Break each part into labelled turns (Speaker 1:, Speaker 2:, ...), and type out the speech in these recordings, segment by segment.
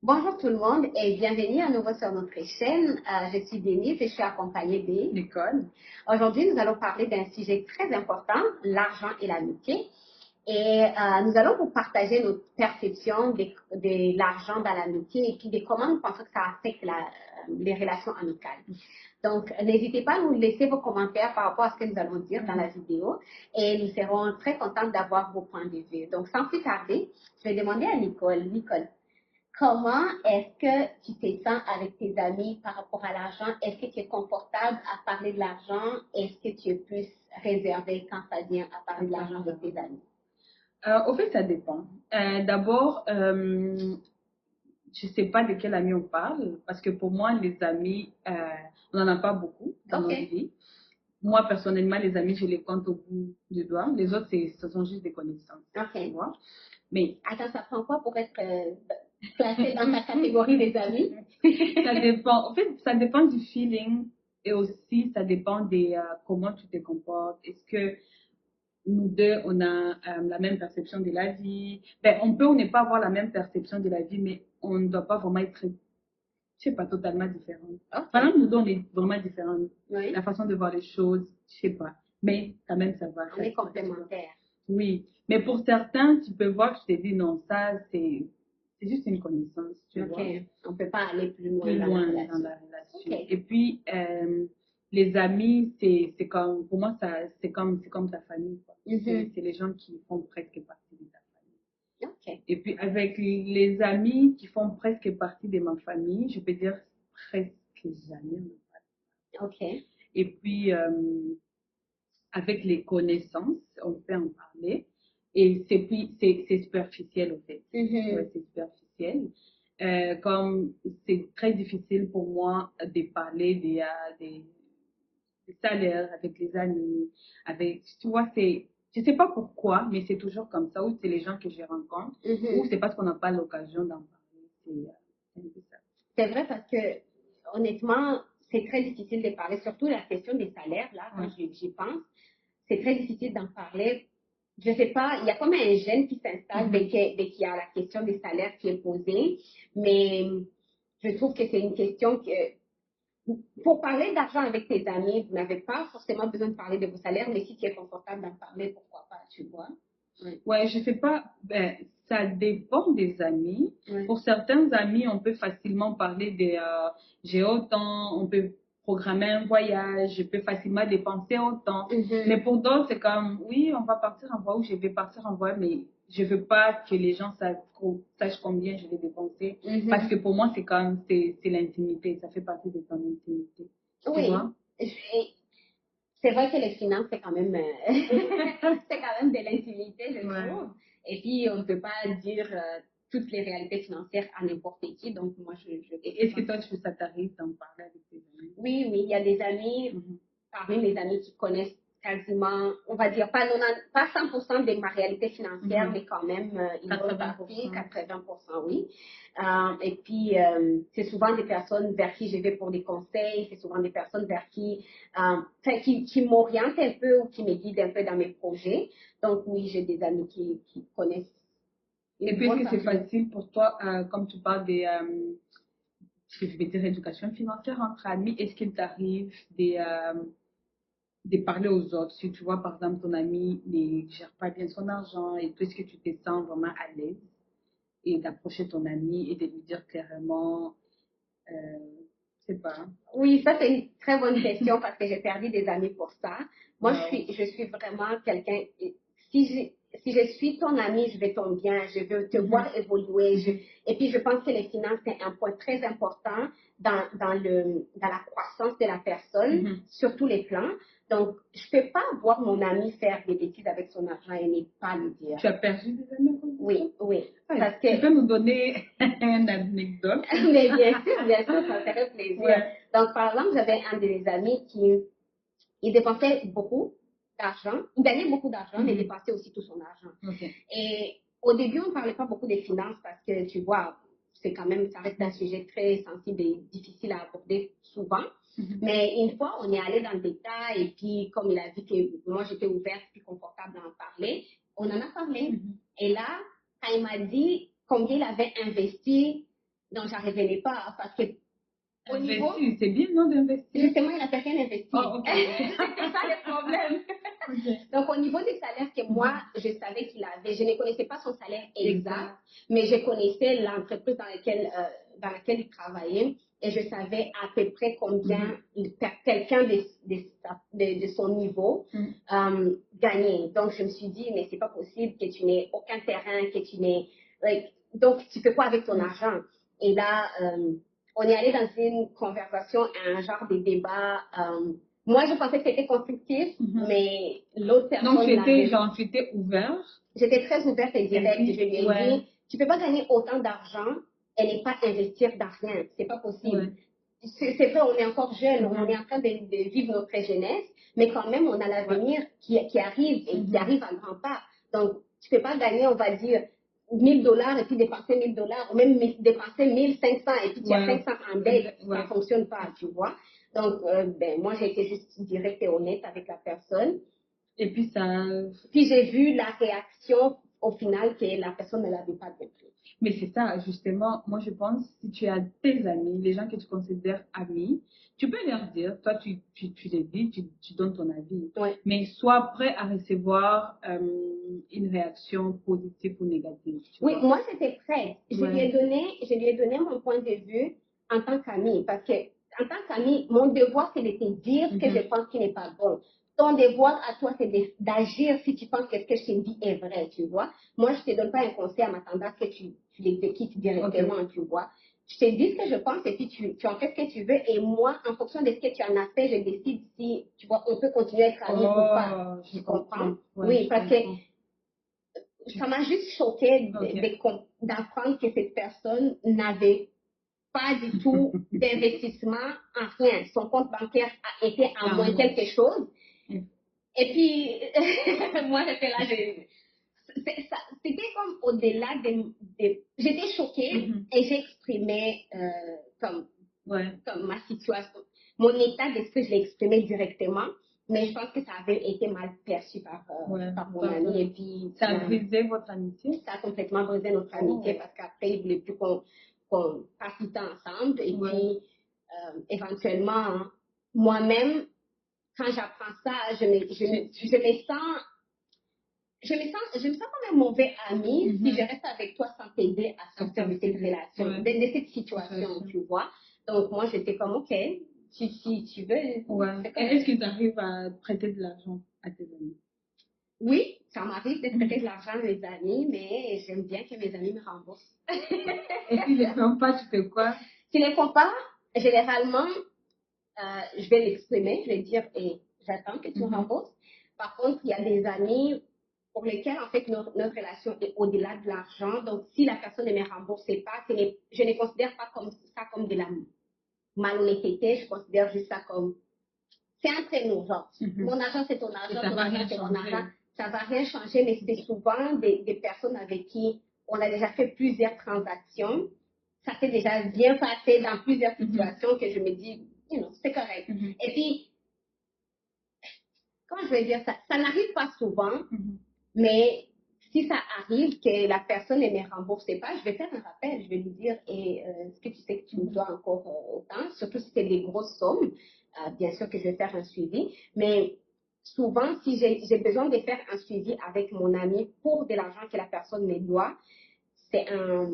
Speaker 1: Bonjour tout le monde et bienvenue à nouveau sur notre chaîne. Je suis Denise et je suis accompagnée de
Speaker 2: Nicole.
Speaker 1: Aujourd'hui, nous allons parler d'un sujet très important, l'argent et l'amitié. Et nous allons vous partager notre perception de l'argent dans l'amitié et puis de comment nous pensons que ça affecte les relations amicales. Donc, n'hésitez pas à nous laisser vos commentaires par rapport à ce que nous allons dire dans la vidéo et nous serons très contents d'avoir vos points de vue. Donc, sans plus tarder, je vais demander à Nicole. Nicole, comment est-ce que tu te sens avec tes amis par rapport à l'argent? Est-ce que tu es confortable à parler de l'argent? Est-ce que tu es plus réservé quand ça vient à parler de l'argent avec tes amis?
Speaker 2: Au fait, ça dépend. D'abord, je sais pas de quel ami on parle, parce que pour moi, les amis, on n'en a pas beaucoup dans notre
Speaker 1: Ok.
Speaker 2: vie. Moi, personnellement, les amis, je les compte au bout du doigt. Les autres, ce sont juste des connaissances. Tu
Speaker 1: Ok.
Speaker 2: vois? Mais
Speaker 1: Attends, ça prend quoi pour être placé dans ta catégorie des amis?
Speaker 2: ça dépend. En fait, ça dépend du feeling et aussi, ça dépend des comment tu te comportes. Est-ce que nous deux, on a la même perception de la vie. Ben, on peut ou ne pas avoir la même perception de la vie, mais on ne doit pas vraiment être, je sais pas, totalement différents.
Speaker 1: Ok.
Speaker 2: Par exemple, nous deux, on est vraiment différents.
Speaker 1: Oui.
Speaker 2: La façon de voir les choses, je sais pas. Mais quand même, ça va.
Speaker 1: On est complémentaires.
Speaker 2: Oui. Mais pour certains, tu peux voir que je te dis non, ça, c'est juste une connaissance, tu vois.
Speaker 1: Ok. On ne peut pas aller plus loin
Speaker 2: Plus
Speaker 1: dans la
Speaker 2: loin dans
Speaker 1: relation.
Speaker 2: la relation.
Speaker 1: Ok.
Speaker 2: Et puis, les amis, c'est comme, pour moi, ça, c'est comme ta famille, quoi.
Speaker 1: Mhm.
Speaker 2: C'est les gens qui font presque partie de ta famille.
Speaker 1: Ok.
Speaker 2: Et puis, avec les amis qui font presque partie de ma famille, je peux dire presque jamais.
Speaker 1: Ok.
Speaker 2: Et puis, avec les connaissances, on peut en parler. Et c'est superficiel, au fait.
Speaker 1: Mhm.
Speaker 2: Ouais, c'est superficiel. Comme c'est très difficile pour moi de parler des salaires avec les amis, avec, tu vois, je sais pas pourquoi, mais c'est toujours comme ça, ou c'est les gens que je rencontre, ou
Speaker 1: Mhm.
Speaker 2: c'est parce qu'on n'a pas l'occasion d'en parler. C'est un peu ça.
Speaker 1: C'est vrai parce que, honnêtement, c'est très difficile de parler, surtout la question des salaires, là, quand
Speaker 2: Ouais.
Speaker 1: j'y pense, c'est très difficile d'en parler. Je sais pas, il y a comme un gène qui s'installe dès qu'il y a la question des salaires qui est posée, mais je trouve que c'est une question que, pour parler d'argent avec tes amis, vous n'avez pas forcément besoin de parler de vos salaires, mais si tu es confortable d'en parler, pourquoi pas, tu vois? Oui.
Speaker 2: Ouais, je sais pas, ben, ça dépend des amis.
Speaker 1: Oui.
Speaker 2: Pour certains amis, on peut facilement parler de j'ai autant, on peut programmer un voyage, je peux facilement dépenser autant. Mais pour d'autres, c'est comme, oui, on va partir en voyage, je vais partir en voyage, mais je veux pas que les gens sachent combien je vais dépenser. Parce que pour moi, c'est comme, c'est l'intimité, ça fait partie de ton intimité. Tu
Speaker 1: Oui.
Speaker 2: vois?
Speaker 1: C'est vrai que les finances, c'est quand même, c'est quand même de l'intimité, je
Speaker 2: Ouais.
Speaker 1: trouve. Et puis, on ne peut pas dire toutes les réalités financières à n'importe qui. Donc, moi,
Speaker 2: Est-ce que toi, ça t'arrive d'en parler avec tes amis?
Speaker 1: Oui, oui, il y a des amis, parmi mes amis qui connaissent quasiment, on va dire, pas 100% de ma réalité financière, mais quand même une bonne partie, 80%, oui. Et puis, c'est souvent des personnes vers qui je vais pour des conseils, c'est souvent des personnes vers qui m'orientent un peu ou qui me guident un peu dans mes projets. Donc, oui, j'ai des amis qui connaissent
Speaker 2: Et
Speaker 1: une
Speaker 2: puis, est-ce
Speaker 1: bonne
Speaker 2: que c'est
Speaker 1: partie de...
Speaker 2: facile pour toi, comme tu parles des, je vais dire éducation financière entre amis, est-ce qu'il t'arrive de parler aux autres? Si tu vois, par exemple, ton ami ne gère pas bien son argent et tout, est-ce que tu te sens vraiment à l'aise et d'approcher ton ami et de lui dire clairement, je sais pas.
Speaker 1: Oui, ça c'est une très bonne question parce que j'ai perdu des amis pour ça. Moi,
Speaker 2: Wow.
Speaker 1: je suis vraiment quelqu'un. Si je suis ton ami, je veux ton bien, je veux te voir évoluer. Et puis, je pense que les finances, c'est un point très important dans la croissance de la personne, sur tous les plans. Donc, je peux pas voir mon ami faire des bêtises avec son argent et ne pas le dire.
Speaker 2: Tu as perdu des amis à cause de ça?
Speaker 1: Oui, oui.
Speaker 2: Ouais,
Speaker 1: Parce
Speaker 2: tu
Speaker 1: que
Speaker 2: peux nous donner une anecdote?
Speaker 1: mais bien sûr, ça me ferait plaisir.
Speaker 2: Ouais.
Speaker 1: Donc, par exemple, j'avais un de mes amis qui il dépensait beaucoup d'argent, il gagnait beaucoup d'argent, mais dépensait aussi tout son argent.
Speaker 2: Okay.
Speaker 1: Et au début, on ne parlait pas beaucoup des finances parce que, tu vois, c'est quand même, ça reste un sujet très sensible et difficile à aborder souvent. Mais une fois, on est allé dans le détail et puis, comme il a vu que moi, j'étais ouverte et confortable d'en parler, on en a parlé. Et là, quand il m'a dit combien il avait investi Donc, j'en revenais pas parce que au niveau...
Speaker 2: Investir, c'est bien, non, d'investir?
Speaker 1: Justement, il n'a pas rien investi.
Speaker 2: Oh, ok.
Speaker 1: C'est ça le problème.
Speaker 2: Ok.
Speaker 1: Donc, au niveau des salaires que moi, je savais qu'il avait, je ne connaissais pas son salaire exact, mais je connaissais l'entreprise dans laquelle il travaillait et je savais à peu près combien quelqu'un de son niveau gagnait. Donc, je me suis dit, mais c'est pas possible que tu n'aies aucun terrain, que tu n'aies... donc, tu fais quoi avec ton argent? Et là, on est allé dans une conversation, un genre de débat. Moi, je pensais que c'était constructif, mais l'autre personne...
Speaker 2: Donc, tu étais ouvert?
Speaker 1: J'étais très ouverte et directe.
Speaker 2: puis,
Speaker 1: Je lui ai dit, tu peux pas gagner autant d'argent et ne pas investir dans rien. C'est pas possible. C'est vrai, on est encore jeune, on est en train de vivre notre jeunesse, mais quand même, on a l'avenir qui arrive et qui arrive à grands pas. Donc, tu peux pas gagner, on va dire, $1,000 et puis dépenser $1,000, ou même dépenser 1,500 et puis tu as 500 en dette. Ça ne fonctionne pas, tu vois. Donc, moi, j'ai été juste directe et honnête avec la personne.
Speaker 2: Et puis
Speaker 1: Puis j'ai vu la réaction au final que la personne ne l'avait pas compris.
Speaker 2: Mais c'est ça, justement, moi je pense, si tu as tes amis, les gens que tu considères amis, tu peux leur dire, toi tu les dis, tu donnes ton avis, mais sois prêt à recevoir une réaction positive ou négative.
Speaker 1: Oui, moi j'étais prête. Je lui ai donné mon point de vue en tant qu'amie, parce que en tant qu'amie, mon devoir c'est de te dire ce que je pense qui n'est pas bon. Ton devoir à toi, c'est d'agir si tu penses que ce que je te dis est vrai, tu vois. Moi, je ne te donne pas un conseil en m'attendant que tu l'exécutes directement, tu vois. Je te dis ce que je pense et puis tu en fais ce que tu veux. Et moi, en fonction de ce que tu en as fait, je décide si, tu vois, on peut continuer à être amis ou pas.
Speaker 2: Tu comprends?
Speaker 1: Oui, parce que ça m'a juste choqué d'apprendre que cette personne n'avait pas du tout d'investissement en rien. Son compte bancaire a été à moins quelque chose. Et puis, moi, j'étais là, c'était comme au-delà j'étais choquée et j'exprimais comme ma situation. Mon état d'esprit, je l'ai exprimé directement, mais je pense que ça avait été mal perçu par mon ami. Et puis,
Speaker 2: ça a brisé votre amitié?
Speaker 1: Ça a complètement brisé notre amitié parce qu'après, il ne voulait plus qu'on passe du temps ensemble. Et puis, éventuellement, moi-même, quand j'apprends ça, je me sens comme un mauvais ami si je reste avec toi sans t'aider à sortir de cette relation, de cette situation, tu vois. Donc, moi, j'étais comme, OK, si tu veux.
Speaker 2: Est-ce qu'ils arrivent à prêter de l'argent à tes amis?
Speaker 1: Oui, ça m'arrive de prêter de l'argent à mes amis, mais j'aime bien que mes amis me remboursent.
Speaker 2: Et s'ils ne le font pas, tu fais quoi?
Speaker 1: S'ils ne le font pas, généralement, je vais l'exprimer, je vais dire, j'attends que tu me rembourses. Par contre, il y a des amis pour lesquels, en fait, notre relation est au-delà de l'argent. Donc, si la personne ne me rembourse pas, je ne considère pas ça comme de la malhonnêteté, je considère juste ça comme, c'est entre nous, genre, mon argent c'est ton argent, ton argent c'est mon argent, ça va rien changer, mais c'est souvent des personnes avec qui on a déjà fait plusieurs transactions, ça s'est déjà bien passé dans plusieurs situations que je me dis, c'est correct. Et puis, comment je vais dire ça, ça n'arrive pas souvent, mais si ça arrive que la personne ne me rembourse pas, je vais faire un rappel, je vais lui dire, est-ce que tu sais que tu me dois encore autant, surtout si c'est des grosses sommes, bien sûr que je vais faire un suivi, mais souvent, si j'ai besoin de faire un suivi avec mon ami pour de l'argent que la personne me doit, c'est un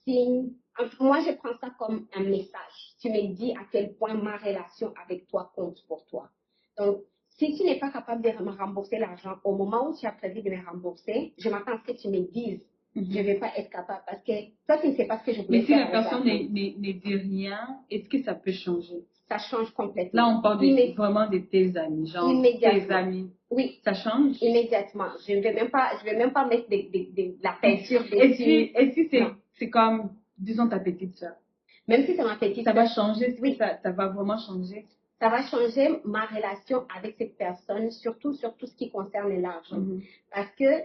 Speaker 1: signe. Moi, je prends ça comme un message. Tu me dis à quel point ma relation avec toi compte pour toi. Donc, si tu n'es pas capable de me rembourser l'argent au moment où tu as prévu de me rembourser, je m'attends à ce que tu me dises. Je ne vais pas être capable parce que toi, tu ne sais pas ce que je voulais faire.
Speaker 2: Mais si la personne ne dit rien, est-ce que ça peut changer?
Speaker 1: Ça change complètement.
Speaker 2: Là, on parle vraiment de tes amis, genre tes amis.
Speaker 1: Oui.
Speaker 2: Ça change?
Speaker 1: Immédiatement. Je ne vais même pas mettre de la peinture dessus.
Speaker 2: Et si c'est comme, disons, ta petite soeur?
Speaker 1: Même si c'est ma petite
Speaker 2: soeur. Ça va changer?
Speaker 1: Oui.
Speaker 2: Ça va vraiment changer?
Speaker 1: Ça va changer ma relation avec cette personne, surtout sur tout ce qui concerne l'argent. Parce que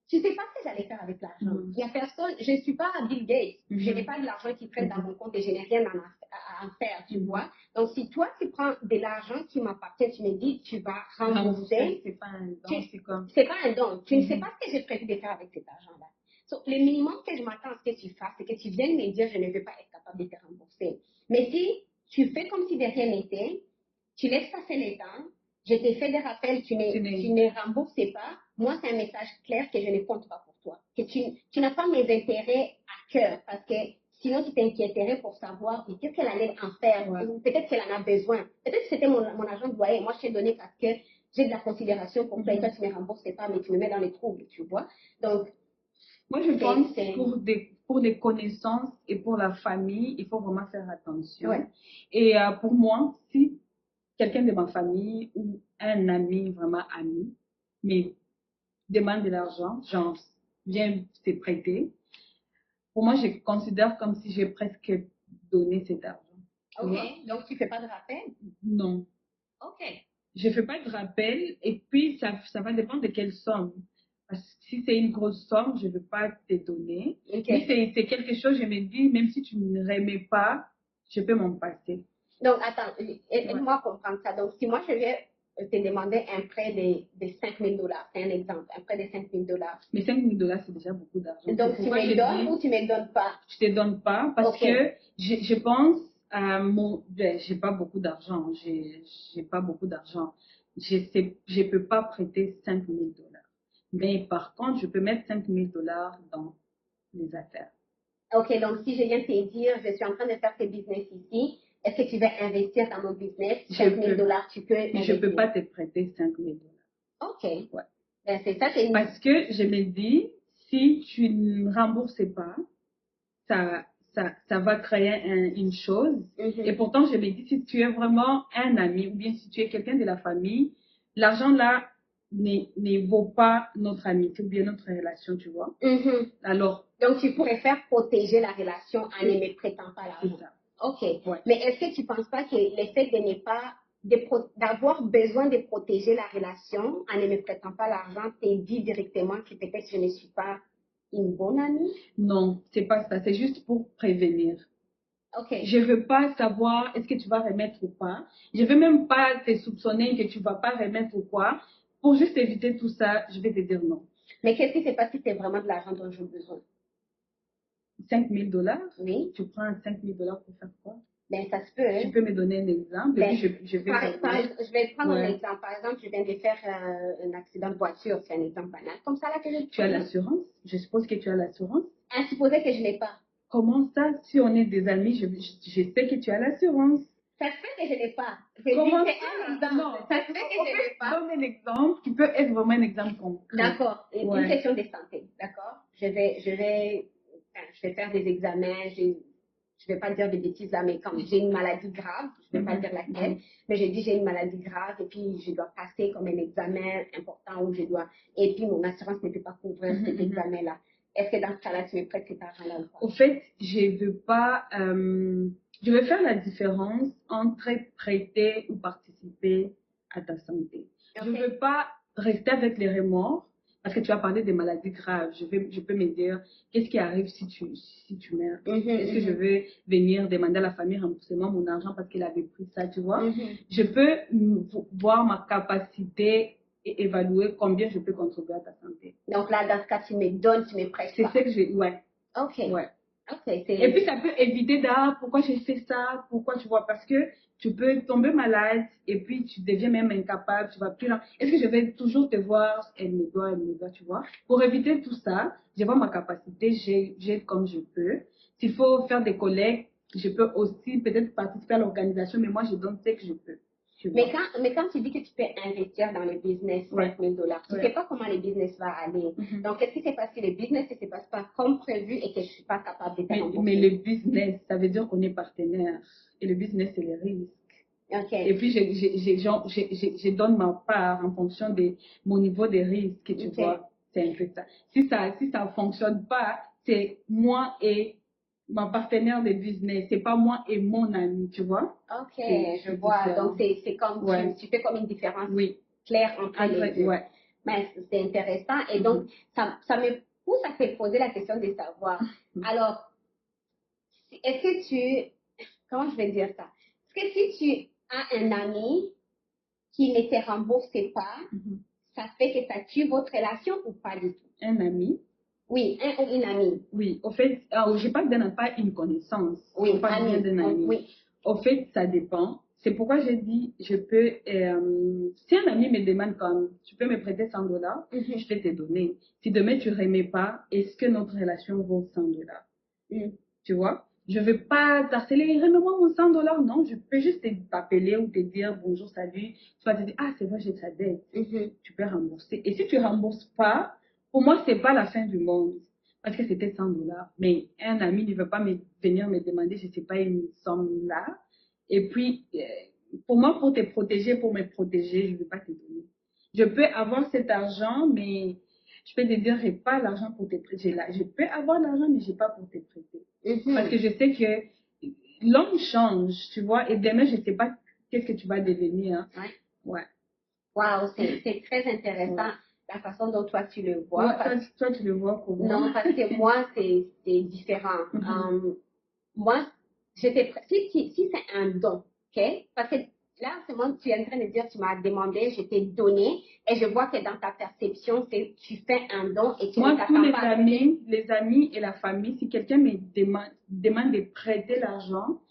Speaker 1: tu ne sais pas ce que j'allais faire avec l'argent. Il y a personne, je ne suis pas Bill Gates. Je n'ai pas de l'argent qui traîne dans mon compte et je n'ai rien à en faire, tu vois. Donc, si toi, tu prends de l'argent qui m'appartient, tu me dis, tu vas rembourser.
Speaker 2: C'est pas un don, c'est comme.
Speaker 1: C'est pas un don. Tu ne sais pas ce que j'ai prévu de faire avec cet argent-là. Le minimum que je m'attends à ce que tu fasses, c'est que tu viennes me dire, je ne vais pas être capable de te rembourser. Mais si tu fais comme si de rien n'était, tu laisses passer le temps, je t'ai fait des rappels, tu ne remboursais pas, moi, c'est un message clair que je ne compte pas pour toi. Que tu n'as pas mes intérêts à cœur, parce que sinon, tu t'inquiéterais pour savoir qu'est-ce qu'elle allait en faire.
Speaker 2: Ouais.
Speaker 1: Peut-être qu'elle en a besoin. Peut-être que c'était mon agent de loyer. Moi, je t'ai donné parce que j'ai de la considération pour toi et toi, tu ne me rembourses pas, mais tu me mets dans les troubles, tu vois. Donc,
Speaker 2: moi, je pense pour des connaissances et pour la famille, il faut vraiment faire attention.
Speaker 1: Ouais.
Speaker 2: Et pour moi, si quelqu'un de ma famille ou un ami, vraiment ami, me demande de l'argent, genre, viens te prêter, pour moi, je considère comme si j'ai presque donné cet argent.
Speaker 1: Ok, donc tu ne fais pas de rappel?
Speaker 2: Non.
Speaker 1: Ok.
Speaker 2: Je ne fais pas de rappel et puis ça va dépendre de quelle somme. Parce que si c'est une grosse somme, je ne veux pas te donner.
Speaker 1: Okay.
Speaker 2: Mais c'est quelque chose, je me dis, même si tu ne remets pas, je peux m'en passer.
Speaker 1: Donc, attends, aide-moi à comprendre ça. Donc, si moi, je vais te demander un prêt de 5 000 $, c'est un exemple, un prêt de 5 000 $.
Speaker 2: Mais 5 000 $, c'est déjà beaucoup d'argent.
Speaker 1: Donc, tu me donnes ou tu me donnes pas?
Speaker 2: Je te donne pas parce que je pense à j'ai pas beaucoup d'argent. J'ai pas beaucoup d'argent. Je peux pas prêter 5 000 $. Mais par contre, je peux mettre 5 000 $ dans les affaires.
Speaker 1: Ok, donc si je viens te dire, je suis en train de faire ce business ici, est-ce que tu veux investir dans mon business? 5 000 $, tu peux investir.
Speaker 2: Je peux pas te prêter 5 000 $.
Speaker 1: Ok.
Speaker 2: Ouais.
Speaker 1: Ben, c'est ça, c'est
Speaker 2: Parce que je me dis, si tu ne rembourses pas, ça va créer une chose. Et pourtant, je me dis, si tu es vraiment un ami ou bien si tu es quelqu'un de la famille, l'argent là ne vaut pas notre amitié ou bien notre relation, tu vois. Alors,
Speaker 1: donc, tu préfères protéger la relation en ne me prêtant pas l'argent. Ok.
Speaker 2: Ouais.
Speaker 1: Mais est-ce que tu ne penses pas que le fait de ne pas, d'avoir besoin de protéger la relation en ne me prêtant pas l'argent, te dit directement que peut-être je ne suis pas une bonne amie?
Speaker 2: Non, c'est pas ça. C'est juste pour prévenir.
Speaker 1: Ok.
Speaker 2: Je veux pas savoir est-ce que tu vas remettre ou pas. Je veux même pas te soupçonner que tu vas pas remettre ou quoi. Pour juste éviter tout ça, je vais te dire non.
Speaker 1: Mais qu'est-ce qui se passe si c'est vraiment de l'argent dont j'ai besoin?
Speaker 2: 5 000 $?
Speaker 1: Oui.
Speaker 2: Tu prends 5 000 $ pour faire quoi?
Speaker 1: Ben, ça se peut. Hein?
Speaker 2: Tu peux me donner un exemple?
Speaker 1: Ben,
Speaker 2: et puis je vais
Speaker 1: je vais prendre un exemple. Par exemple, je viens de faire un accident de voiture. C'est un exemple banal. Comme ça, là, que je
Speaker 2: Tu as l'assurance? Je suppose que tu as l'assurance.
Speaker 1: À supposer que je ne l'ai pas.
Speaker 2: Comment ça? Si on est des amis, je sais que tu as l'assurance.
Speaker 1: Ça se fait que je ne l'ai pas.
Speaker 2: Comment ça?
Speaker 1: Non, ça se fait que je ne l'ai pas.
Speaker 2: Donne un exemple qui peut être vraiment un exemple concret.
Speaker 1: D'accord. Une question de santé. D'accord. Je vais faire des examens. Je ne vais pas dire des bêtises là, mais comme j'ai une maladie grave, je ne vais pas dire laquelle, mais j'ai dit j'ai une maladie grave et puis je dois passer comme un examen important où je dois, et puis mon assurance ne peut pas couvrir cet examen-là. Est-ce que dans ce cas-là, tu me prêtes cet argent-là ou pas?
Speaker 2: Au fait, je veux pas, je veux faire la différence entre prêter ou participer à ta santé. Je veux pas rester avec les remords. Parce que tu as parlé des maladies graves, je peux me dire, qu'est-ce qui arrive si tu meurs? Est-ce que je vais venir demander à la famille remboursement mon argent parce qu'il avait pris ça, tu vois? Je peux voir ma capacité et évaluer combien je peux contribuer à ta santé.
Speaker 1: Donc là, dans ce cas, tu me donnes, tu me prêtes.
Speaker 2: C'est ça que ouais.
Speaker 1: Ok.
Speaker 2: Ouais.
Speaker 1: Okay,
Speaker 2: et puis ça peut éviter pourquoi j'ai fait ça, pourquoi tu vois, parce que tu peux tomber malade et puis tu deviens même incapable, tu vas plus là. Est-ce que je vais toujours te voir, elle me doit, tu vois. Pour éviter tout ça, j'ai pas ma capacité, j'aide comme je peux. S'il faut faire des collègues, je peux aussi peut-être participer à l'organisation, mais moi je donne ce que je peux.
Speaker 1: Mais quand tu dis que tu peux investir dans le business 5 000 $, tu ne sais pas comment le business va aller. Donc, qu'est-ce qui s'est passé? Le business ne se passe pas comme prévu et que je ne suis pas capable de te rembourser.
Speaker 2: Mais le business, ça veut dire qu'on est partenaire. Et le business, c'est les risques.
Speaker 1: Okay.
Speaker 2: Et puis, je donne ma part en fonction de mon niveau de risque, tu vois. C'est un peu ça. Si ça ne fonctionne pas, c'est moi et ma partenaire de business. C'est pas moi et mon ami, tu vois.
Speaker 1: Ok, je vois. Différent. Donc, c'est comme tu fais comme une différence claire entre les deux.
Speaker 2: Ouais.
Speaker 1: Mais c'est intéressant. Et donc, ça me pousse à te poser la question de savoir. Alors, est-ce que comment je vais dire ça? Est-ce que si tu as un ami qui ne te rembourse pas, ça fait que ça tue votre relation ou pas du tout?
Speaker 2: Un ami?
Speaker 1: Oui, un ou une amie.
Speaker 2: Oui, au fait, je parle pas une connaissance.
Speaker 1: Oui,
Speaker 2: Je parle bien d'un ami.
Speaker 1: Oui.
Speaker 2: Au fait, ça dépend. C'est pourquoi j'ai dit, je peux, si un ami me demande comme, tu peux me prêter 100 dollars, je vais te donner. Si demain tu ne remets pas, est-ce que notre relation vaut 100 dollars? Tu vois? Je ne veux pas t'harceler, remets-moi mon 100 dollars. Non, je peux juste t'appeler ou te dire bonjour, salut. Tu vas te dire, ah, c'est vrai, j'ai ta dette. Tu peux rembourser. Et si tu ne rembourses pas, pour moi, ce n'est pas la fin du monde. Parce que c'était 100 dollars. Mais un ami ne veut pas venir me demander, je ne sais pas, une somme là. Et puis, pour moi, pour te protéger, pour me protéger, je ne vais pas te donner. Je peux avoir cet argent, mais je peux te dire, je n'ai pas l'argent pour te prêter. Je peux avoir l'argent, mais je n'ai pas pour te prêter. Parce que je sais que l'homme change, tu vois, et demain, je ne sais pas qu'est-ce que tu vas devenir.
Speaker 1: Ouais. Wow, c'est très intéressant la façon dont toi tu le vois.
Speaker 2: Toi, tu le vois comment?
Speaker 1: Non, parce que moi, c'est différent. Moi, si c'est un don, ok? Parce que là, c'est moi que tu es en train de dire, tu m'as demandé, je t'ai donné, et je vois que dans ta perception, tu fais un don et tu
Speaker 2: moi,
Speaker 1: ne
Speaker 2: tous
Speaker 1: t'attends pas.
Speaker 2: les amis et la famille, si quelqu'un me demande de prêter l'argent,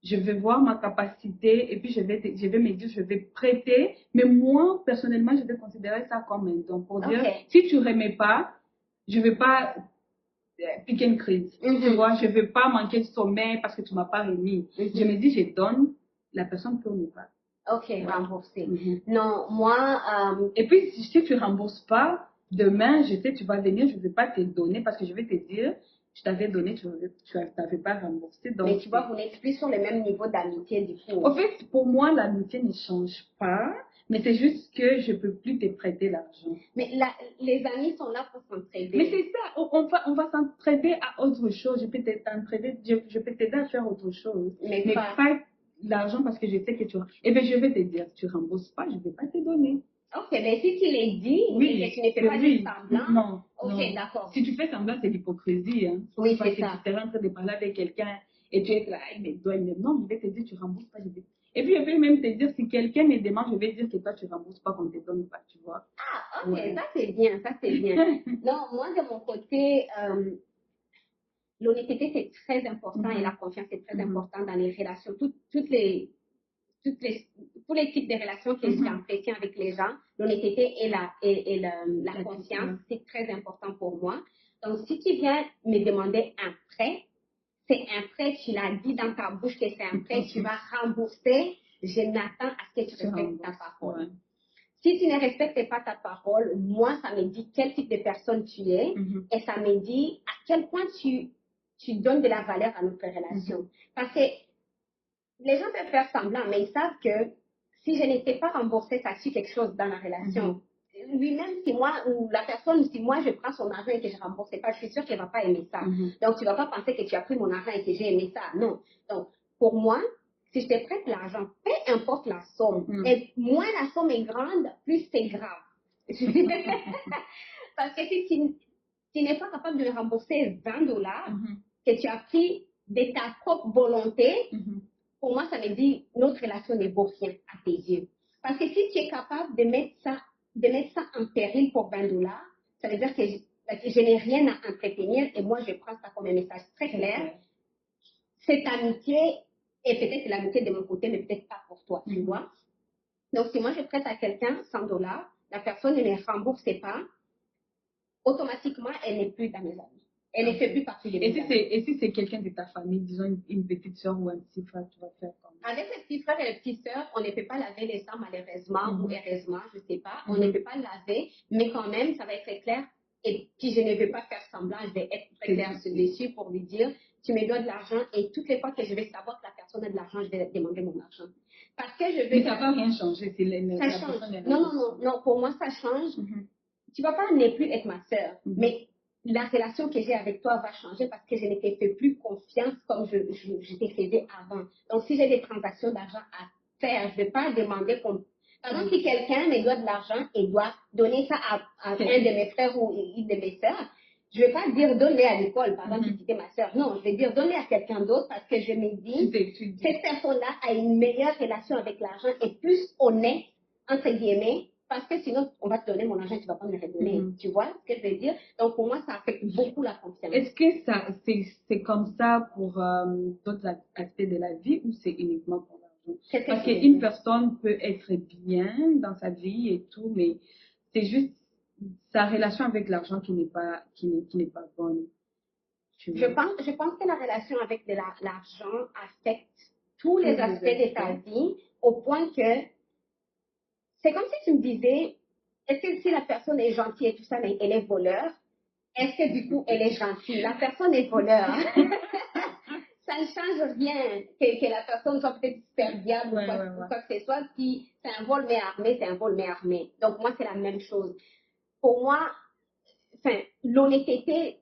Speaker 2: je vais voir ma capacité et puis je vais me dire, je vais prêter. Mais moi, personnellement, je vais considérer ça comme un don. Pour dire, si tu ne remets pas, je ne vais pas piquer une crise. Tu vois, je ne vais pas manquer de sommeil parce que tu ne m'as pas remis. Je me dis, je donne, la personne peut ne pas.
Speaker 1: Ok, rembourser. Non, moi...
Speaker 2: Et puis, si tu ne rembourses pas, demain, je sais, tu vas venir, je ne vais pas te donner parce que je vais te dire, je t'avais donné, tu n'avais pas remboursé. Donc,
Speaker 1: mais tu vois, vous n'êtes plus sur le même niveau d'amitié du coup.
Speaker 2: En fait, pour moi, l'amitié ne change pas, mais c'est juste que je ne peux plus te prêter l'argent.
Speaker 1: Mais les amis sont là pour s'entraider.
Speaker 2: Mais c'est ça, on va s'entraider à autre chose. Je peux t'aider à faire autre chose. Mais pas l'argent parce que je sais que tu... Eh bien, je vais te dire, tu ne rembourses pas, je ne vais pas te donner.
Speaker 1: Ok, mais si tu l'as dit, et que tu ne fais pas du semblant,
Speaker 2: non,
Speaker 1: ok, d'accord.
Speaker 2: Si tu fais semblant, c'est l'hypocrisie. Hein.
Speaker 1: Oui,
Speaker 2: parce
Speaker 1: c'est ça.
Speaker 2: que tu es en train de parler avec quelqu'un et tu es là, non, je vais te dire, tu ne rembourses pas. Et puis, je vais même te dire, si quelqu'un me demande, je vais dire que toi, tu ne rembourses pas, qu'on ne te donne pas, tu vois.
Speaker 1: Ah, ok, ça c'est bien, ça c'est bien. Non, moi, de mon côté, l'honnêteté, c'est très important et la confiance, c'est très important dans les relations. Tous les types de relations que j'entretiens avec les gens, l'honnêteté et la confiance, c'est très important pour moi. Donc, si tu viens me demander un prêt, c'est un prêt, tu l'as dit dans ta bouche que c'est un prêt, tu vas rembourser, je m'attends à ce que tu respectes ta parole. Si tu ne respectes pas ta parole, moi, ça me dit quel type de personne tu es et ça me dit à quel point tu donnes de la valeur à notre relation. Parce que les gens peuvent faire semblant, mais ils savent que si je n'étais pas remboursée, ça suit quelque chose dans la relation. Lui-même, si moi, ou la personne, si moi je prends son argent et que je ne rembourse pas, je suis sûre qu'elle ne va pas aimer ça. Donc, tu ne vas pas penser que tu as pris mon argent et que j'ai aimé ça. Non. Donc, pour moi, si je te prête l'argent, peu importe la somme, et moins la somme est grande, plus c'est grave. Parce que si tu n'es pas capable de me rembourser 20 dollars que tu as pris de ta propre volonté, pour moi, ça me dit notre relation ne vaut rien à tes yeux. Parce que si tu es capable de mettre ça en péril pour 20 dollars, ça veut dire que je n'ai rien à entretenir et moi, je prends ça comme un message très clair. Cette amitié est peut-être l'amitié de mon côté, mais peut-être pas pour toi, tu vois. Donc, si moi, je prête à quelqu'un 100 dollars, la personne ne me rembourse pas, automatiquement, elle n'est plus dans mes amis. Elle ne fait plus partie de mes amis.
Speaker 2: Et si c'est quelqu'un de ta famille, disons une petite soeur ou un petit frère, tu vas faire comment?
Speaker 1: Avec les petits frères et les petites sœurs, on ne peut pas laver les sangs malheureusement ou heureusement, je ne sais pas. On ne peut pas laver, mais quand même, ça va être clair. Et puis, je ne veux pas faire semblant, je vais être très clair dessus pour lui dire, tu me dois de l'argent et toutes les fois que je vais savoir que la personne a de l'argent, je vais demander mon argent. Parce que je veux...
Speaker 2: Mais ça ne va rien changer.
Speaker 1: Ça change. Non, pour moi, ça change. Tu ne vas pas ne plus être ma sœur, mais la relation que j'ai avec toi va changer parce que je ne te fais plus confiance comme je te faisais avant. Donc, si j'ai des transactions d'argent à faire, je ne vais pas demander qu'on... Par exemple, si quelqu'un me doit de l'argent et doit donner ça à un de mes frères ou une de mes sœurs, je ne vais pas dire donne-les à l'école, par exemple, si c'était ma sœur. Non, je vais dire donne-les à quelqu'un d'autre parce que je me dis, cette personne-là a une meilleure relation avec l'argent et plus honnête, entre guillemets, Parce que sinon, on va te donner mon argent et tu ne vas pas me le redonner. Tu vois ce que je veux dire? Donc, pour moi, ça affecte beaucoup la confiance.
Speaker 2: Est-ce que c'est comme ça pour d'autres aspects de la vie ou c'est uniquement pour l'argent? Parce qu'une personne peut être bien dans sa vie et tout, mais c'est juste sa relation avec l'argent qui n'est pas bonne.
Speaker 1: Je pense que la relation avec l'argent affecte tous les aspects de ta vie au point que c'est comme si tu me disais, est-ce que si la personne est gentille et tout ça, mais elle est voleur, est-ce que du coup elle est gentille? La personne est voleur. Ça ne change rien que la personne soit peut-être serviable ou quoi que ce soit. Si c'est un vol mais armé, c'est un vol mais armé. Donc moi, c'est la même chose. Pour moi, l'honnêteté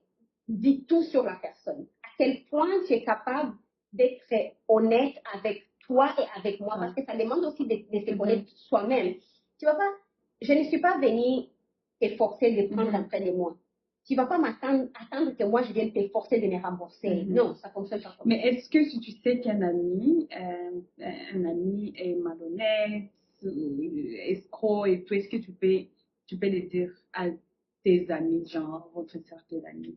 Speaker 1: dit tout sur la personne. À quel point tu es capable d'être honnête avec toi et avec moi, parce que ça demande aussi de se connaître soi-même. Tu vas pas, je ne suis pas venue te forcer de prendre un prêt de moi. Tu vas pas attendre que moi je vienne te forcer de me rembourser. Non, ça fonctionne pas comme ça.
Speaker 2: Mais est-ce que si tu sais qu'un ami, est malhonnête, escroc et tout, est-ce que tu peux le dire à tes amis, genre votre cercle d'amis?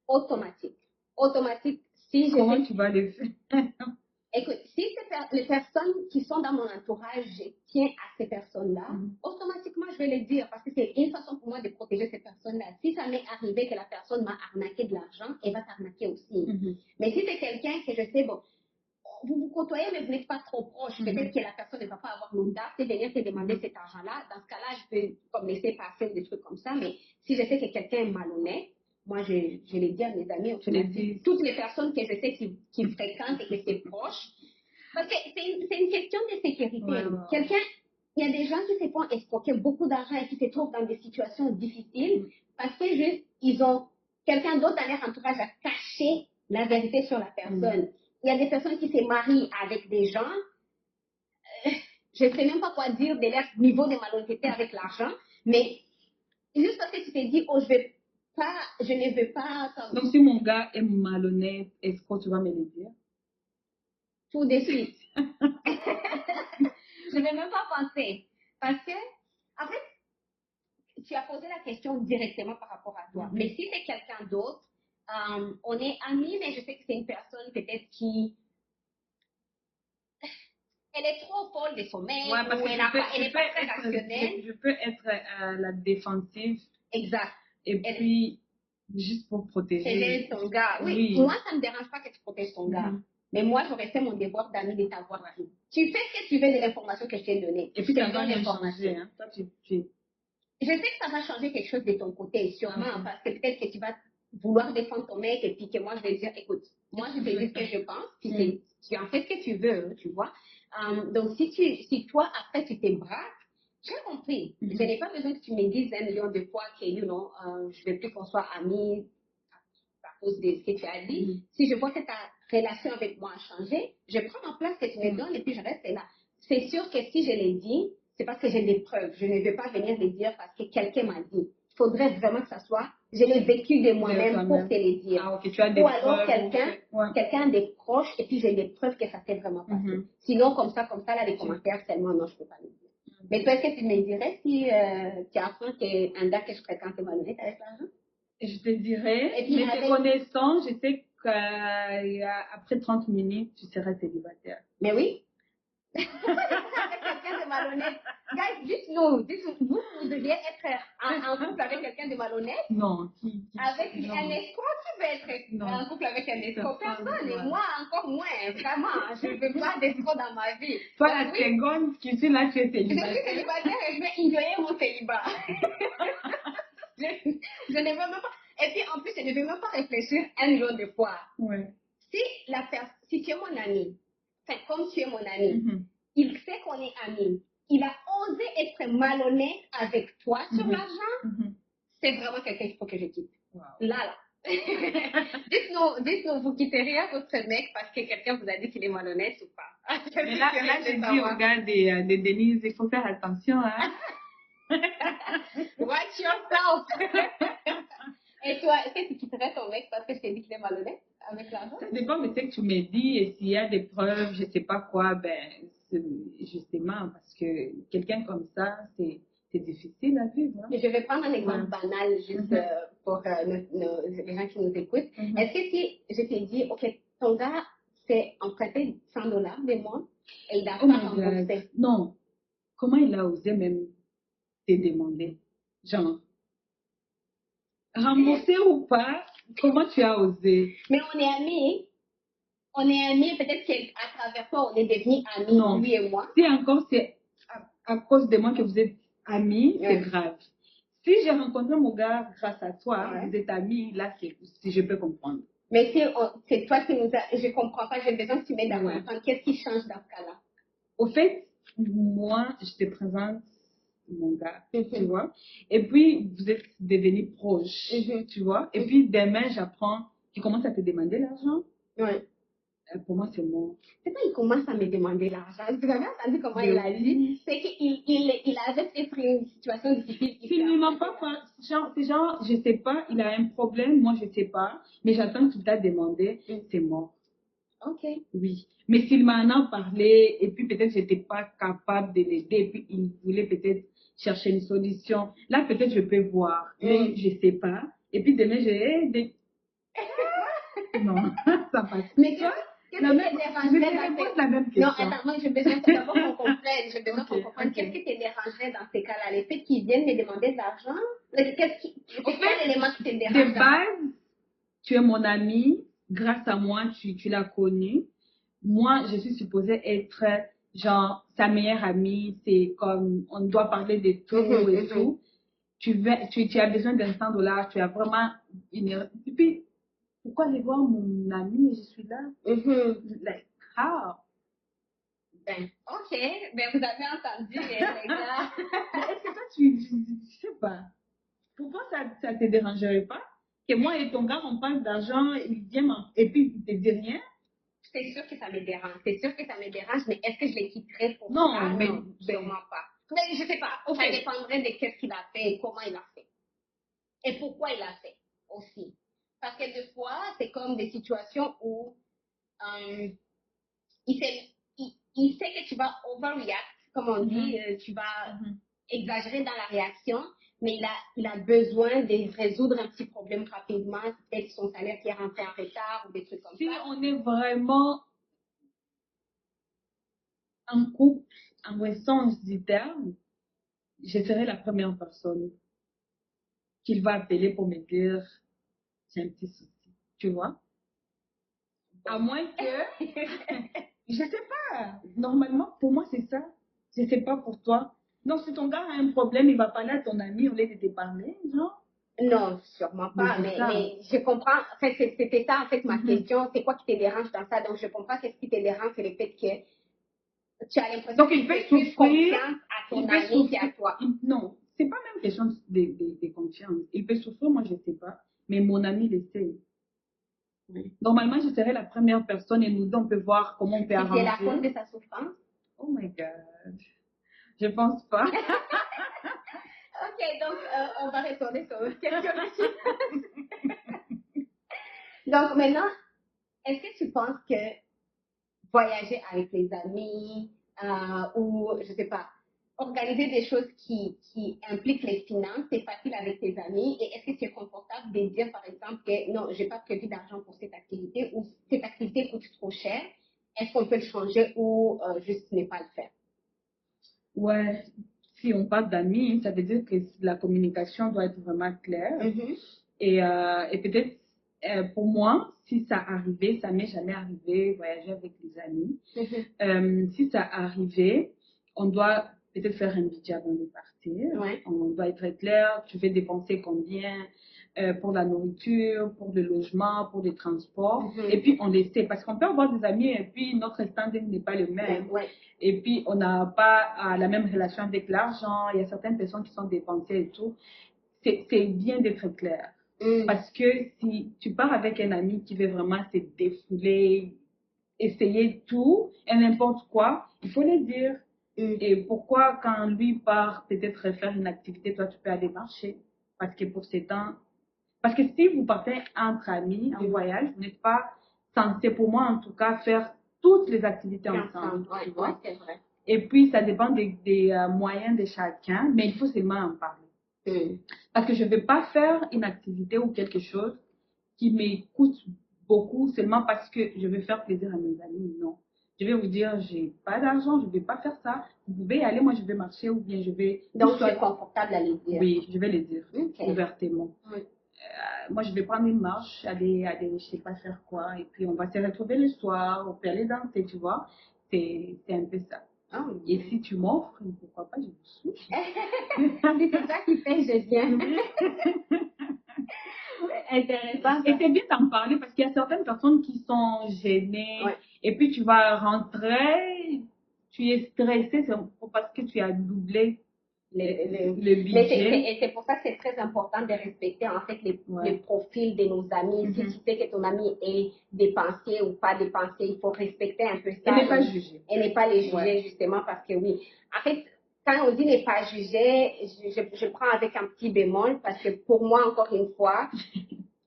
Speaker 1: Automatique.
Speaker 2: Comment tu vas le faire?
Speaker 1: Écoute, si les personnes qui sont dans mon entourage, je tiens à ces personnes-là, automatiquement, je vais les dire parce que c'est une façon pour moi de protéger ces personnes-là. Si ça m'est arrivé que la personne m'a arnaqué de l'argent, elle va t'arnaquer aussi. Mais si c'est quelqu'un que je sais, bon, vous vous côtoyez, mais vous n'êtes pas trop proche, peut-être que la personne ne va pas avoir l'audace de venir te demander cet argent-là. Dans ce cas-là, je peux comme laisser passer des trucs comme ça. Mais si je sais que quelqu'un est malhonnête, moi, je l'ai dit à mes amis, toutes les personnes que je sais qui fréquentent et que c'est proche. Parce que c'est une question de sécurité. Il y a des gens qui se font escroquer beaucoup d'argent et qui se trouvent dans des situations difficiles parce que juste, ils ont quelqu'un d'autre dans leur entourage à cacher la vérité sur la personne. Il y a des personnes qui se marient avec des gens, je ne sais même pas quoi dire de leur niveau de malhonnêteté avec l'argent, mais juste parce que tu te dis, oh, je ne veux pas.
Speaker 2: Donc, si mon gars est malhonnête, est-ce que tu vas me le dire?
Speaker 1: Tout de suite. Je ne vais même pas penser. Parce que, en fait, tu as posé la question directement par rapport à toi. Mais si c'est quelqu'un d'autre, on est amis, mais je sais que c'est une personne peut-être qui. Elle est trop folle de sommeil, ou elle n'est pas très rationnelle.
Speaker 2: Je peux être à la défensive.
Speaker 1: Exact.
Speaker 2: Et puis, juste pour protéger.
Speaker 1: Ton gars. Oui, moi, ça ne me dérange pas que tu protèges ton gars. Mais moi, j'aurais fait mon devoir d'ami de t'avoir dit. Tu fais ce que tu veux de l'information que je t'ai donnée.
Speaker 2: Et puis, ça va changer. Hein? Toi,
Speaker 1: je sais que ça va changer quelque chose de ton côté, sûrement, parce que peut-être que tu vas vouloir défendre ton mec et puis que moi, je vais dire, écoute, moi, je vais dire ce que je pense, puis tu en fais ce que tu veux, tu vois. Donc, si toi, après, tu te braques, j'ai compris. Je n'ai pas besoin que tu me dises 1 million de fois que, je ne veux plus qu'on soit amis à cause de ce que tu as dit. Si je vois que ta relation avec moi a changé, je prends ma place que tu me donnes et puis je reste là. C'est sûr que si je l'ai dit, c'est parce que j'ai des preuves. Je ne vais pas venir les dire parce que quelqu'un m'a dit. Il faudrait vraiment que ça soit, je l'ai vécu de moi-même pour te les dire.
Speaker 2: Ah, okay. Tu as des
Speaker 1: ou alors quelqu'un des proches et puis j'ai des preuves que ça s'est vraiment passé. Sinon, comme ça, là, les commentaires, seulement, non, je ne peux pas les dire. Mais toi, est-ce que tu me dirais si tu apprends qu'un gars que je fréquente est malhonnête avec l'argent?
Speaker 2: Je te dirais, mais te connaissant, je sais qu'après 30 minutes, tu seras célibataire.
Speaker 1: Mais oui. Pourquoi avec quelqu'un de malhonnête? Guys, dites-nous, vous deviez être en couple avec quelqu'un de malhonnête?
Speaker 2: Non.
Speaker 1: Avec un escroc, tu veux être en couple avec un escroc? Personne, et moi encore moins, vraiment. Je ne veux pas d'escroc dans ma vie.
Speaker 2: Toi, la seconde qui suis là, tu es célibataire.
Speaker 1: Je suis célibataire et je vais ignorer mon célibat. je ne veux même pas. Et puis en plus, je ne veux même pas réfléchir 1 million de fois.
Speaker 2: Ouais.
Speaker 1: Si tu es mon ami, enfin, comme tu es mon ami, il sait qu'on est amis. Il a osé être malhonnête avec toi sur l'argent. C'est vraiment quelqu'un qu'il faut que je quitte.
Speaker 2: Wow.
Speaker 1: Là. dites-nous, vous quitteriez votre mec parce que quelqu'un vous a dit qu'il est malhonnête ou pas?
Speaker 2: Mais là je dis au gars de Denise, il faut faire attention. Hein?
Speaker 1: Watch yourself. Et toi, est-ce que tu quitterais ton mec parce que je t'ai dit qu'il est malhonnête avec l'argent?
Speaker 2: Ça dépend, mais c'est que tu me dis, et s'il y a des preuves, je ne sais pas quoi, ben, justement, parce que quelqu'un comme ça, c'est difficile à vivre. Hein?
Speaker 1: Je vais prendre un exemple banal juste pour les gens qui nous écoutent. Est-ce que si je t'ai dit, OK, ton gars s'est emprunté $100 des mois et il n'a pas remboursé?
Speaker 2: Non. Comment il a osé même te demander? Genre, rembourser ou pas, comment tu as osé?
Speaker 1: Mais on est amis. On est amis, peut-être qu'à travers toi, on est devenus amis, lui et moi.
Speaker 2: Si encore c'est à cause de moi que vous êtes amis, c'est grave. Si j'ai rencontré mon gars grâce à toi, vous êtes amis, là, si je peux comprendre.
Speaker 1: Mais si c'est toi qui nous a... Je comprends pas, j'ai besoin que tu m'aides à comprendre. Qu'est-ce qui change dans ce cas-là?
Speaker 2: Au fait, moi, je te présente mon gars, tu vois. Et puis, vous êtes devenus proches, tu vois. Et puis, demain, j'apprends qu'il commence à te demander l'argent.
Speaker 1: Oui.
Speaker 2: Pour moi, c'est moi.
Speaker 1: C'est pas il commence à me demander l'argent. Vous avez entendu comment il a dit? C'est qu'il avait peut-être une situation difficile.
Speaker 2: Il ne m'a pas c'est genre, je sais pas, il a un problème, moi je sais pas, mais j'attends qu'il t'a demandé, c'est mort.
Speaker 1: Ok.
Speaker 2: Oui. Mais s'il m'en a parlé, et puis peut-être j'étais pas capable de l'aider, et puis il voulait peut-être chercher une solution, là peut-être je peux voir, mais je sais pas. Et puis demain, j'ai non, ça passe.
Speaker 1: Mais qu'est-ce qui te dérangerait dans
Speaker 2: la même question.
Speaker 1: Non, attends, moi j'ai besoin d'abord qu'on comprenne. J'ai besoin qu'on comprenne. Qu'est-ce qui te dérangerait dans ces cas-là? Le fait qu'ils viennent me demander de l'argent? C'est quoi l'élément qui te dérange?
Speaker 2: De base, tu es mon ami. Grâce à moi, tu l'as connu. Moi, je suis supposée être genre sa meilleure amie. C'est comme, on doit parler de tout et tout. Tu as besoin d'un $100. Tu as vraiment une... Et puis, pourquoi aller voir mon ami et je suis là? Like, how?
Speaker 1: Ben, ok, ben vous avez entendu, les gars.
Speaker 2: Est-ce que toi, tu sais pas, pourquoi ça te dérangerait pas que moi et ton gars, on parle d'argent, il vient et puis il te dit rien?
Speaker 1: C'est sûr que ça me dérange, mais est-ce que je les quitterais pour ça?
Speaker 2: Non, mais
Speaker 1: sûrement pas. Mais je sais pas, ça dépendrait de qu'est-ce qu'il a fait et comment il a fait. Et pourquoi il a fait aussi. Parce que des fois, c'est comme des situations où il sait que tu vas overreact, comme on dit, tu vas exagérer dans la réaction, mais il a besoin de résoudre un petit problème rapidement, peut-être son salaire qui est rentré en retard ou des trucs comme ça.
Speaker 2: Si on est vraiment en couple, en vrai sens du terme, je serai la première personne qu'il va appeler pour me dire j'ai un petit souci, tu vois? À moins que, je sais pas, normalement, pour moi, c'est ça. Je sais pas pour toi. Donc, si ton gars a un problème, il va parler à ton ami au lieu de te parler, genre?
Speaker 1: Non, sûrement pas, mais je comprends. En fait, c'était ça, en fait, ma question. C'est quoi qui te dérange dans ça? Donc, je comprends qu'est-ce qui te dérange, c'est le fait que tu as l'impression qu'il fait plus confiance à ton ami qu'à toi.
Speaker 2: Non, c'est pas même question de confiance. Il peut souffrir, moi, je sais pas, mais mon ami le sait. Normalement, je serais la première personne et nous deux, on peut voir comment on peut avancer.
Speaker 1: C'est la cause de sa souffrance?
Speaker 2: Oh my God. Je pense pas.
Speaker 1: Ok, donc on va retourner sur notre question. Donc maintenant, est-ce que tu penses que voyager avec les amis ou, je sais pas, organiser des choses qui impliquent les finances, c'est facile avec tes amis? Et est-ce que tu es confortable de dire, par exemple, que non, j'ai pas prévu d'argent pour cette activité ou cette activité coûte trop cher? Est-ce qu'on peut le changer ou juste ne pas le faire?
Speaker 2: Ouais, si on parle d'amis, ça veut dire que la communication doit être vraiment claire. Et peut-être, pour moi, si ça arrivait, ça m'est jamais arrivé, voyager avec les amis. Si ça arrivait, on doit peut-être faire un budget avant de partir. On doit être clair, tu veux dépenser combien pour la nourriture, pour le logement, pour les transports. Et puis, on le sait, parce qu'on peut avoir des amis et puis notre standing n'est pas le même. Et puis, on n'a pas la même relation avec l'argent. Il y a certaines personnes qui sont dépensées et tout. C'est bien d'être clair. Parce que si tu pars avec un ami qui veut vraiment se défouler, essayer tout et n'importe quoi, il faut le dire. Et pourquoi quand lui part peut-être faire une activité, toi tu peux aller marcher? Parce que pour ces temps, parce que si vous partez entre amis en voyage, vous n'êtes pas censé, pour moi en tout cas, faire toutes les activités ensemble.
Speaker 1: Ouais, c'est vrai.
Speaker 2: Et puis, ça dépend des moyens de chacun, mais il faut seulement en parler. Parce que je ne vais pas faire une activité ou quelque chose qui me coûte beaucoup seulement parce que je veux faire plaisir à mes amis. Non. Je vais vous dire, j'ai pas d'argent, je ne vais pas faire ça. Vous pouvez y aller, moi je vais marcher ou bien je vais...
Speaker 1: Donc, tu es confortable à les dire.
Speaker 2: Oui, je vais les dire ouvertement.
Speaker 1: Oui.
Speaker 2: Moi, je vais prendre une marche, aller, je sais pas faire quoi, et puis on va se retrouver le soir, on peut aller danser, tu vois. C'est un peu ça.
Speaker 1: Oh,
Speaker 2: et si tu m'offres, pourquoi pas, je vous suis.
Speaker 1: Si c'est ça qui fait, je viens. Intéressant.
Speaker 2: Et c'est bien d'en parler parce qu'il y a certaines personnes qui sont gênées, et puis tu vas rentrer, tu es stressé parce que tu as doublé le budget.
Speaker 1: Et c'est pour ça que c'est très important de respecter en fait les profils de nos amis. Si tu sais que ton ami est dépensier ou pas dépensier, il faut respecter un peu ça.
Speaker 2: Et ne pas juger.
Speaker 1: Et ne pas les juger justement parce que oui. En fait, quand on dit ne pas juger, je prends avec un petit bémol parce que pour moi, encore une fois,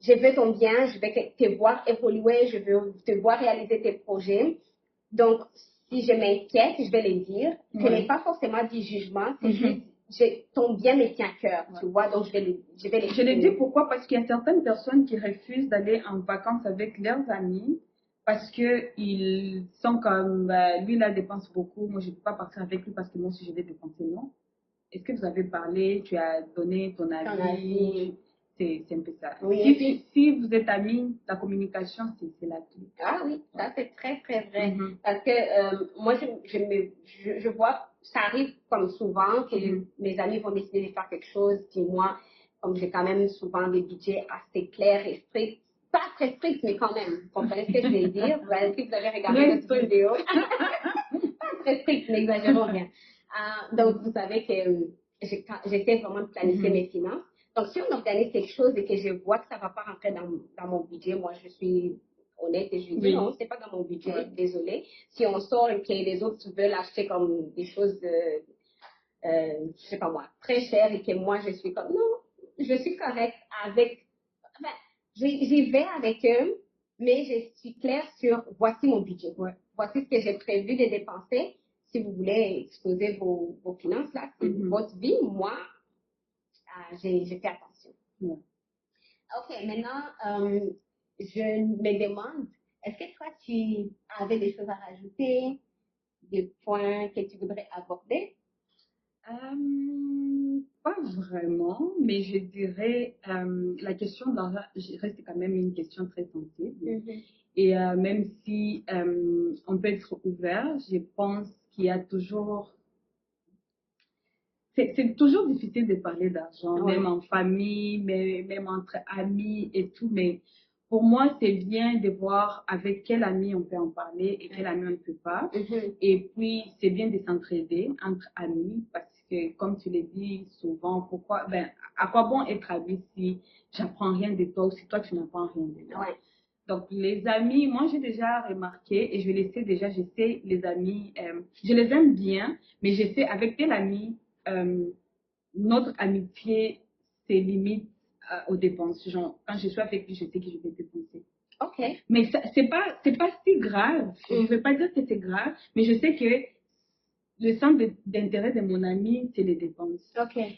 Speaker 1: je veux ton bien, je veux te voir évoluer, je veux te voir réaliser tes projets. Donc, si je m'inquiète, je vais le dire. Ce n'est pas forcément du jugement, c'est juste ton bien me tient à cœur, tu vois, donc je vais le
Speaker 2: Je le dis pourquoi? Parce qu'il y a certaines personnes qui refusent d'aller en vacances avec leurs amis parce qu'ils sont comme, lui, là, dépense beaucoup, moi, je ne peux pas partir avec lui parce que moi aussi, je vais dépenser, non? Est-ce que vous avez parlé, tu as donné ton avis? C'est un peu ça.
Speaker 1: Oui,
Speaker 2: si vous êtes amis, la communication, c'est la clé.
Speaker 1: Ah oui, ça c'est très très vrai. Parce que moi, je vois, ça arrive comme souvent que mes amis vont décider de faire quelque chose, puis moi, comme j'ai quand même souvent des budgets assez clairs et stricts, pas très stricts, mais quand même, vous comprenez ce que je veux dire? Est-ce que vous avez regardé notre vidéo? Pas très strict, n'exagérons rien. Donc, vous savez que j'essaie vraiment de planifier mes finances. Donc, si on organise quelque chose et que je vois que ça ne va pas rentrer dans mon budget, moi, je suis honnête et je dis non, c'est pas dans mon budget, désolé. Si on sort et que les autres veulent acheter comme des choses, je sais pas moi, très chères et que moi, je suis comme non, je suis correcte avec, enfin, j'y vais avec eux, mais je suis claire sur voici mon budget. Voici ce que j'ai prévu de dépenser. Si vous voulez exposer vos finances là, c'est votre vie. Moi, j'ai fait attention. Ok, maintenant, je me demande, est-ce que toi, tu avais des choses à rajouter, des points que tu voudrais aborder?
Speaker 2: Pas vraiment, mais je dirais la question d'argent reste quand même une question très sensible. Et même si on peut être ouvert, je pense qu'il y a toujours... C'est toujours difficile de parler d'argent, même en famille, même entre amis et tout, mais pour moi, c'est bien de voir avec quel ami on peut en parler et quel ami on ne peut pas. Et puis, c'est bien de s'entraider entre amis parce que, comme tu l'as dit souvent, à quoi bon être ami si j'apprends rien de toi ou si toi tu n'apprends rien de moi? Donc, les amis, moi, j'ai déjà remarqué et je le sais déjà, je sais les amis, je les aime bien, mais je sais avec tel ami, notre amitié, c'est limite aux dépenses. Genre, quand je suis avec lui, je sais que je vais dépenser. Mais c'est pas si grave. Je ne vais pas dire que c'est grave, mais je sais que le centre d'intérêt de mon ami, c'est les dépenses.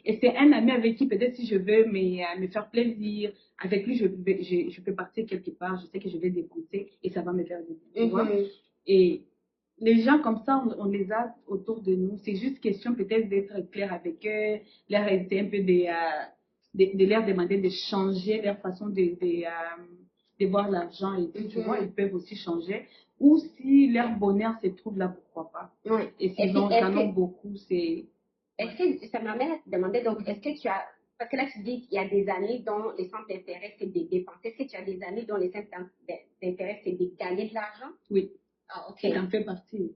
Speaker 2: Et c'est un ami avec qui, peut-être, si je veux me faire plaisir, avec lui, je peux partir quelque part, je sais que je vais dépenser et ça va me faire du bien. Tu vois? Et les gens comme ça, on les a autour de nous. C'est juste question peut-être d'être clair avec eux, leur essayer un peu de leur demander de changer leur façon de voir l'argent et tout. Tu vois, ils peuvent aussi changer. Ou si leur bonheur se trouve là, pourquoi pas. Et s'ils en ont beaucoup, c'est...
Speaker 1: Est-ce que ça m'amène à te demander, donc, est-ce que tu as... Parce que là, tu dis qu'il y a des amis dont les centres d'intérêt, c'est de dépenser. Est-ce que tu as des amis dont les centres d'intérêt, c'est de gagner de l'argent?
Speaker 2: Oui.
Speaker 1: Ah, ok.
Speaker 2: Ça en fait partie.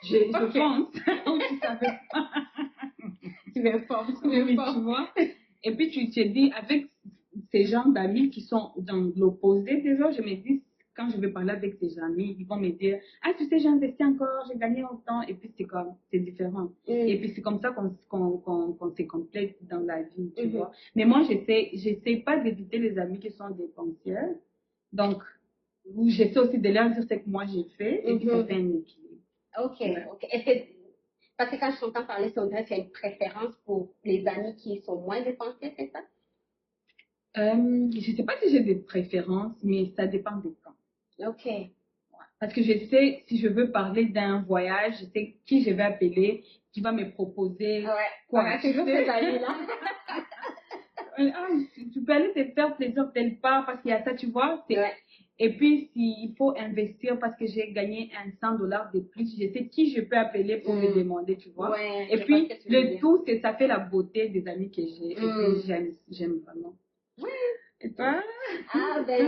Speaker 2: Je pense. Tu savais pas.
Speaker 1: Tu m'informes.
Speaker 2: Oui, tu vois. Et puis tu te dis, avec ces gens d'amis qui sont dans l'opposé des autres, je me dis, quand je vais parler avec ces amis, ils vont me dire, ah, tu sais, j'ai investi encore, j'ai gagné autant. Et puis c'est différent. Et puis c'est comme ça qu'on se complète dans la vie, tu vois. Mais moi, j'essaie pas d'éviter les amis qui sont dépensiers. Donc, j'essaie aussi de leur dire ce que moi j'ai fait et puis ça fait un équilibre.
Speaker 1: Ok. Est-ce que Parce que quand je t'entends parler, c'est on dirait qu'il y a une préférence pour les amis qui sont moins dépensiers, c'est ça?
Speaker 2: Je sais pas si j'ai des préférences, mais ça dépend des temps.
Speaker 1: Ok.
Speaker 2: Parce que je sais, si je veux parler d'un voyage, je sais qui je vais appeler, qui va me proposer
Speaker 1: Ouais.
Speaker 2: quoi.
Speaker 1: On a toujours ces amis-là.
Speaker 2: Ah, tu peux aller te faire plaisir telle part parce qu'il y a ça, tu vois.
Speaker 1: Ouais.
Speaker 2: Et puis, s'il faut investir parce que j'ai gagné un $100 de plus, je sais qui je peux appeler pour me demander, tu vois.
Speaker 1: Ouais,
Speaker 2: Et
Speaker 1: je vois ce
Speaker 2: puis,
Speaker 1: que tu veux
Speaker 2: le
Speaker 1: dire.
Speaker 2: tout, c'est ça fait la beauté des amis que j'ai. Et puis, j'aime vraiment.
Speaker 1: Ouais.
Speaker 2: Et toi?
Speaker 1: Ah ben,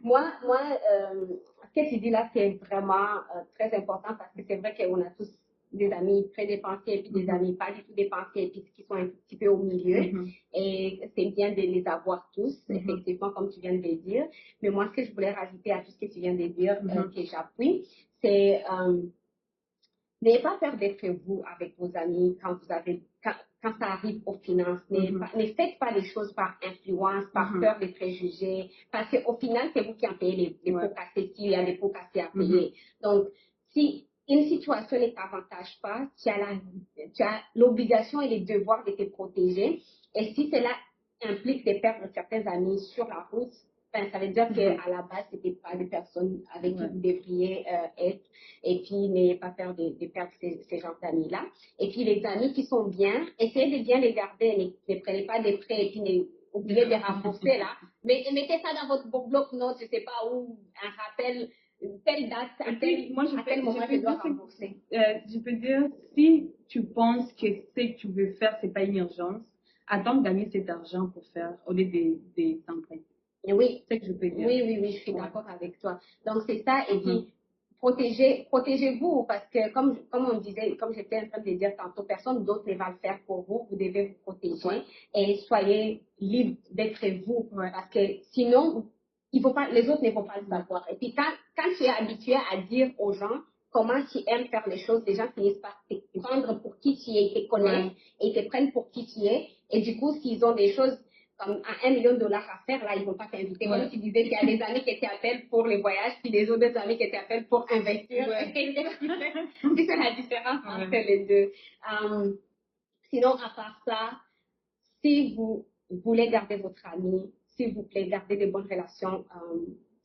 Speaker 1: moi, ce que tu dis là, c'est vraiment très important parce que c'est vrai qu'on a tous des amis très dépensiers et puis des amis pas du tout dépensiers et puis qui sont un petit peu au milieu. Et c'est bien de les avoir tous, effectivement, comme tu viens de le dire. Mais moi, ce que je voulais rajouter à tout ce que tu viens de dire, que j'appuie, c'est n'ayez pas peur d'être vous avec vos amis quand ça arrive aux finances. Ne faites pas les choses par influence, par peur des préjugés, parce qu'au final, c'est vous qui en payez les pots cassés s'il y a des pots cassés à payer. Donc, si une situation ne t'avantage pas, tu as l'obligation et les devoirs de te protéger. Et si cela implique de perdre certains amis sur la route, ben, ça veut dire qu'à la base, ce n'était pas des personnes avec qui vous devriez être. Et puis, n'ayez pas peur de perdre ces genres d'amis-là. Et puis, les amis qui sont bien, essayez de bien les garder. Ne prenez pas des prêts et puis oubliez de les rembourser, là. Mais mettez ça dans votre bloc-notes, je ne sais pas où, un rappel, telle date, à tel moment, je dois rembourser.
Speaker 2: Je peux dire, si tu penses que ce que tu veux faire, ce n'est pas une urgence, attends de gagner cet argent pour faire, au lieu de t'emprunter.
Speaker 1: Oui,
Speaker 2: c'est ce que je peux dire.
Speaker 1: Oui, je suis d'accord avec toi. Donc, c'est ça. Et puis, protégez-vous parce que, comme on disait, comme j'étais en train de dire tantôt, personne d'autre ne va le faire pour vous. Vous devez vous protéger et soyez libre d'être vous. Parce que sinon, les autres ne vont pas le savoir. Et puis, quand tu es habitué à dire aux gens comment tu aimes faire les choses, les gens finissent par te prendre pour qui tu es, ils te connaissent et ils te prennent pour qui tu es. Et du coup, s'ils ont des choses comme à $1 million à faire, là, ils ne vont pas t'inviter. Comme tu disais qu'il y a des amis qui t'appellent pour les voyages, puis des autres amis qui t'appellent pour investir. C'est la différence entre les deux. Sinon, à part ça, si vous voulez garder votre ami, s'il vous plaît, gardez de bonnes relations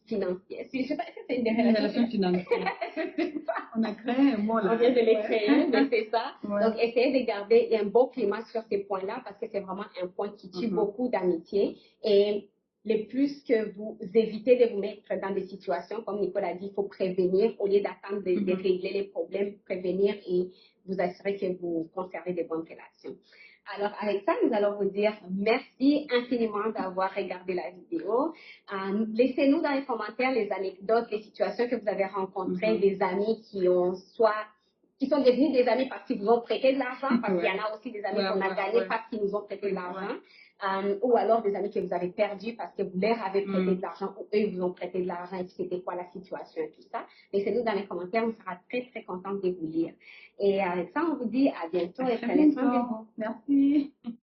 Speaker 1: financières. Je ne sais pas si c'est une
Speaker 2: relation financière. On a créé un mot là.
Speaker 1: On vient de les créer, mais c'est ça. Donc, essayez de garder un bon climat sur ces points-là parce que c'est vraiment un point qui tue beaucoup d'amitié. Et le plus que vous évitez de vous mettre dans des situations, comme Nicole a dit, il faut prévenir au lieu d'attendre de régler les problèmes, prévenir et vous assurer que vous conservez de bonnes relations. Alors, avec ça, nous allons vous dire merci infiniment d'avoir regardé la vidéo. Laissez-nous dans les commentaires les anecdotes, les situations que vous avez rencontrées, des amis qui sont devenus des amis parce qu'ils vous ont prêté de l'argent, parce qu'il y en a aussi des amis qu'on a gagnés parce qu'ils nous ont prêté de l'argent, ou alors des amis que vous avez perdus parce que vous leur avez prêté de l'argent ou eux ils vous ont prêté de l'argent et c'était quoi la situation et tout ça. Laissez-nous dans les commentaires, on sera très très contents de vous lire. Et avec ça, on vous dit à bientôt et prenez soin de vous.
Speaker 2: Merci.